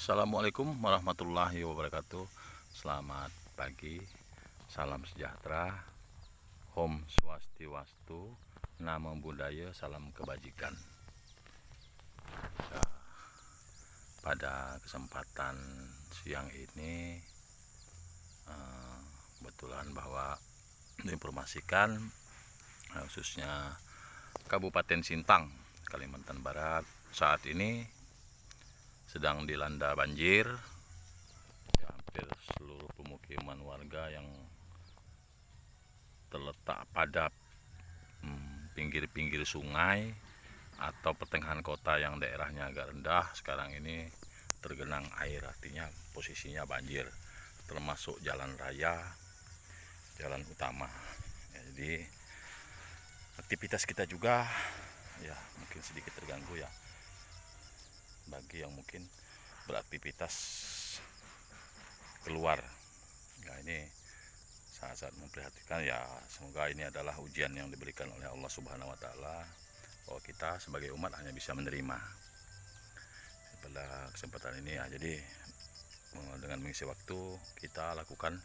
Assalamualaikum warahmatullahi wabarakatuh. Selamat pagi, salam sejahtera, Om Swastiwastu, Namo Buddhaya, salam kebajikan. Ya, pada kesempatan siang ini kebetulan bahwa diinformasikan khususnya Kabupaten Sintang, Kalimantan Barat saat ini sedang dilanda banjir. Ya, hampir seluruh pemukiman warga yang terletak pada pinggir-pinggir sungai atau pertengahan kota yang daerahnya agak rendah sekarang ini tergenang air, artinya posisinya banjir, termasuk jalan raya, jalan utama. Ya, jadi aktivitas kita juga ya mungkin sedikit terganggu ya bagi yang mungkin beraktivitas keluar. Ya, ini sangat-sangat memprihatinkan ya. Semoga ini adalah ujian yang diberikan oleh Allah Subhanahu wa taala bahwa kita sebagai umat hanya bisa menerima pada kesempatan ini ya. Jadi dengan mengisi waktu kita lakukan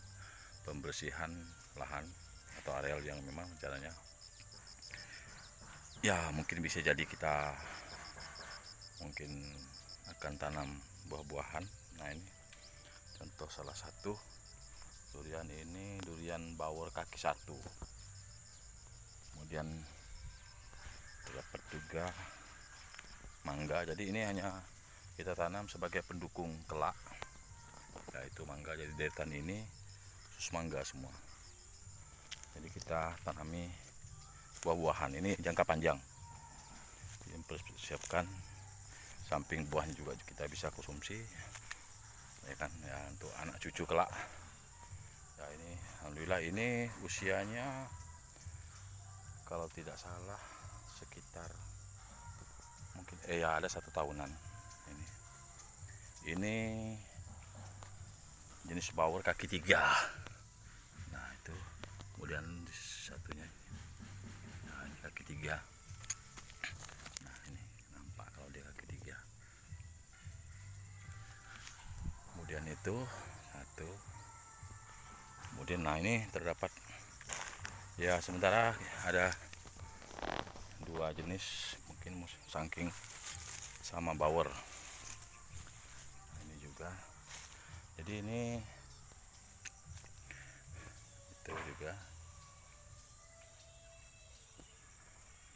pembersihan lahan atau areal yang memang caranya ya mungkin bisa jadi kita mungkin akan tanam buah-buahan. Nah, ini contoh salah satu durian, ini durian bawor kaki satu. Kemudian terdapat juga mangga. Jadi ini hanya kita tanam sebagai pendukung kelak, yaitu mangga. Jadi deretan ini khusus mangga semua. Jadi kita tanami buah-buahan ini jangka panjang, dipersiapkan. Samping buahnya juga kita bisa konsumsi, ya kan, ya untuk anak cucu kelak. Ya, ini alhamdulillah ini usianya kalau tidak salah sekitar mungkin ya ada 1 tahunan. Ini jenis bawor kaki 3. Nah, itu kemudian satunya, nah, ini kaki 3. Nah, ini nampak kalau dia kaki 3. Kemudian itu satu. Kemudian nah ini terdapat ya sementara ada 2 jenis, mungkin saking sama bawor. Ini juga. Jadi ini itu juga.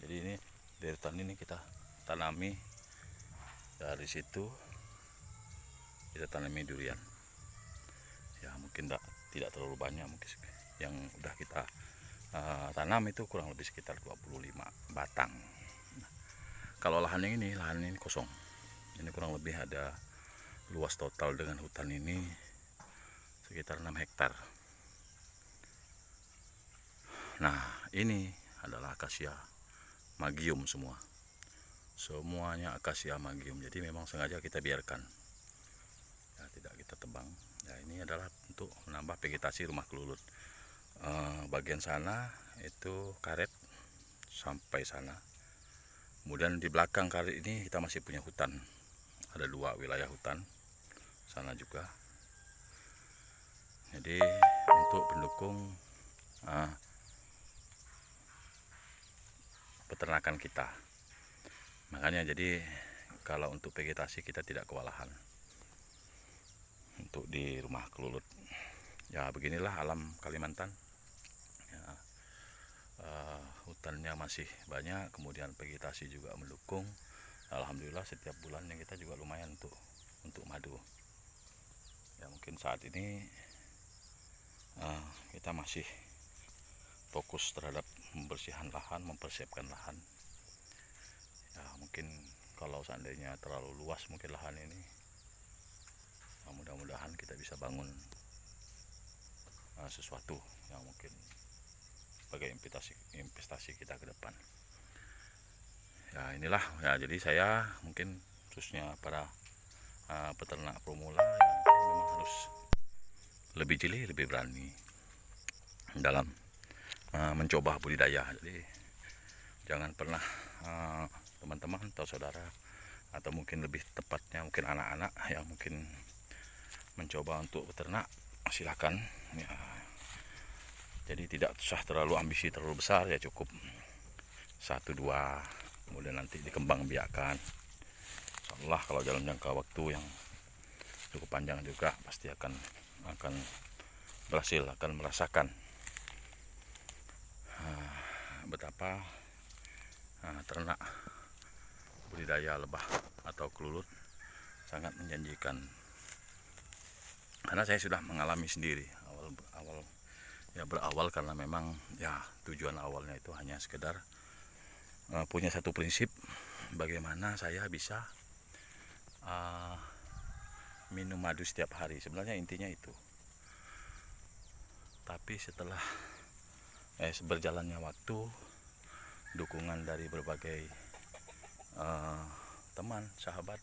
Jadi ini deretan ini kita tanami, dari situ kita tanami durian. Ya mungkin tidak terlalu banyak, mungkin yang udah kita tanam itu kurang lebih sekitar 25 batang. Nah, kalau lahan ini kosong. Ini kurang lebih ada luas total dengan hutan ini sekitar 6 hektar. Nah, ini adalah akasia magium semua. Semuanya akasia magium. Jadi memang sengaja kita biarkan. Ya, tidak kita tebang. Ya, ini adalah untuk menambah vegetasi rumah kelulut. Bagian sana itu karet sampai sana. Kemudian di belakang karet ini kita masih punya hutan. Ada 2 wilayah hutan. Sana juga. Jadi untuk pendukung peternakan kita. Makanya jadi kalau untuk vegetasi kita tidak kewalahan untuk di rumah kelulut. Ya beginilah alam Kalimantan. Ya, hutannya masih banyak, kemudian vegetasi juga mendukung. Alhamdulillah setiap bulannya kita juga lumayan untuk madu. Ya mungkin saat ini kita masih fokus terhadap membersihkan lahan, mempersiapkan lahan. Ya mungkin kalau seandainya terlalu luas mungkin lahan ini, mudah-mudahan kita bisa bangun sesuatu yang mungkin sebagai investasi kita ke depan. Ya inilah ya, jadi saya mungkin khususnya para peternak pemula yang memang harus lebih jeli, lebih berani dalam mencoba budidaya. Jadi jangan pernah teman-teman atau saudara atau mungkin lebih tepatnya mungkin anak-anak yang mungkin mencoba untuk beternak, silakan ya. Jadi tidak usah terlalu ambisi terlalu besar, ya cukup 1-2, kemudian nanti dikembang biakan. Insyaallah kalau dalam jangka waktu yang cukup panjang juga pasti akan berhasil, akan merasakan betapa ternak budidaya lebah atau kelulut sangat menjanjikan. Karena saya sudah mengalami sendiri awal ya, berawal karena memang ya tujuan awalnya itu hanya sekedar punya satu prinsip, bagaimana saya bisa minum madu setiap hari. Sebenarnya intinya itu. Tapi setelah berjalannya waktu, dukungan dari berbagai teman, sahabat,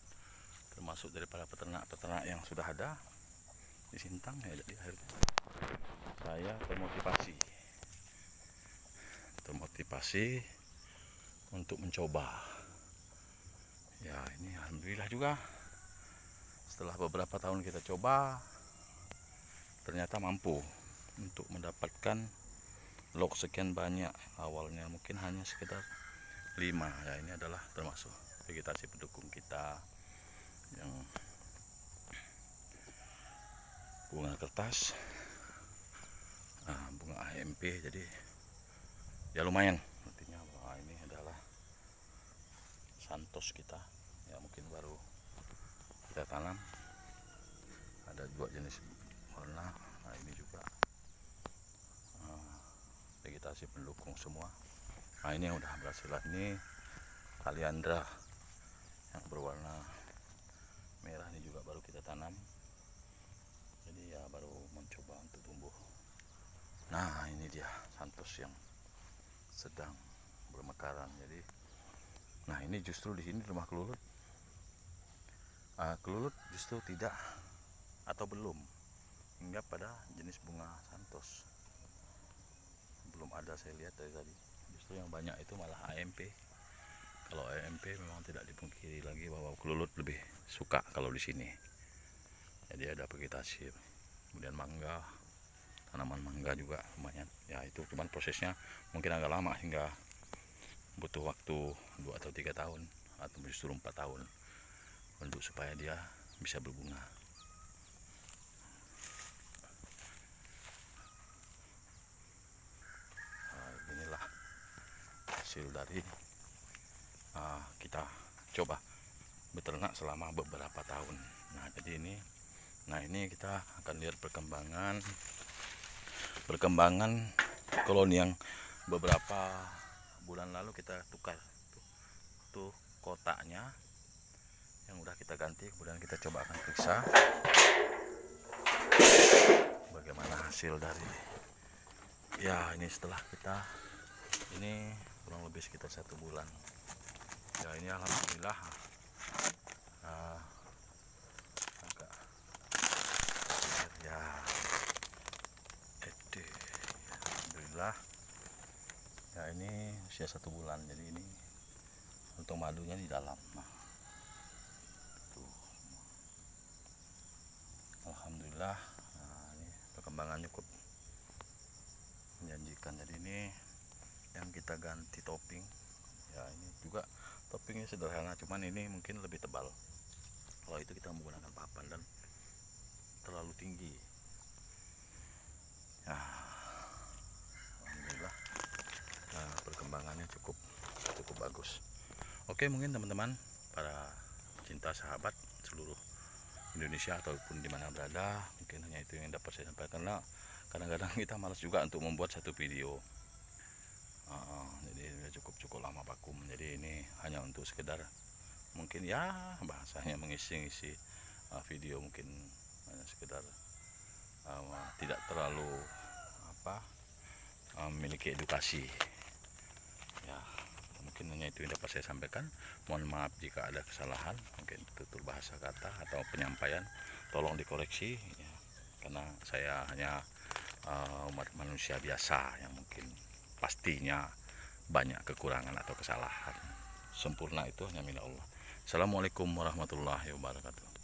termasuk dari para peternak-peternak yang sudah ada di Sintang, ya, jadi akhirnya saya termotivasi untuk mencoba. Ya ini alhamdulillah juga setelah beberapa tahun kita coba, ternyata mampu untuk mendapatkan log sekian banyak. Awalnya mungkin hanya sekitar 5 ya, ini adalah termasuk vegetasi pendukung kita yang bunga kertas, bunga AMP. Jadi ya lumayan, artinya bahwa ini adalah Santos kita ya, mungkin baru kita tanam. Ada 2 jenis warna. Nah ini juga vegetasi pendukung semua. Nah ini yang udah berhasil. Ini kaliandra yang berwarna merah, ini juga baru kita tanam, jadi ya baru mencoba untuk tumbuh. Nah ini dia Santos yang sedang bermekaran. Jadi nah ini justru di sini rumah kelulut, kelulut justru tidak atau belum hingga pada jenis bunga Santos, belum ada saya lihat dari tadi. Justru yang banyak itu malah AMP. Kalau AMP memang tidak dipungkiri lagi bahwa kelulut lebih suka kalau di sini. Jadi ada vegetasi, kemudian mangga, tanaman mangga juga lumayan. Ya itu cuman prosesnya mungkin agak lama, hingga butuh waktu 2 atau 3 tahun atau justru 4 tahun untuk supaya dia bisa berbunga. Inilah hasil dari kita coba beternak selama beberapa tahun. Nah jadi ini kita akan lihat perkembangan koloni yang beberapa bulan lalu kita tukar tuh kotaknya yang udah kita ganti. Kemudian kita coba akan periksa bagaimana hasil dari ya ini setelah kita ini kurang lebih sekitar 1 bulan ya. Ini alhamdulillah agak ya alhamdulillah ya, ini usia 1 bulan. Jadi ini untuk madunya di dalam. Nah tuh alhamdulillah. Nah, ini perkembangannya cukup menjanjikan. Jadi ini yang kita ganti topping ya, ini juga toppingnya sederhana, cuman ini mungkin lebih tebal. Kalau itu kita menggunakan papan dan terlalu tinggi ya. Alhamdulillah perkembangannya cukup bagus. Oke, mungkin teman-teman para cinta sahabat seluruh Indonesia ataupun dimana berada, mungkin hanya itu yang dapat saya sampaikan. Karena kadang-kadang kita malas juga untuk membuat satu video. Jadi cukup lama vakum. Jadi ini hanya untuk sekedar mungkin ya bahasanya mengisi-ngisi video, mungkin hanya sekedar tidak terlalu memiliki edukasi ya. Mungkin hanya itu yang dapat saya sampaikan. Mohon maaf jika ada kesalahan, mungkin tutur bahasa kata atau penyampaian tolong dikoreksi ya, karena saya hanya umat manusia biasa yang mungkin pastinya banyak kekurangan atau kesalahan. Sempurna itu hanya milik Allah. Assalamualaikum warahmatullahi wabarakatuh.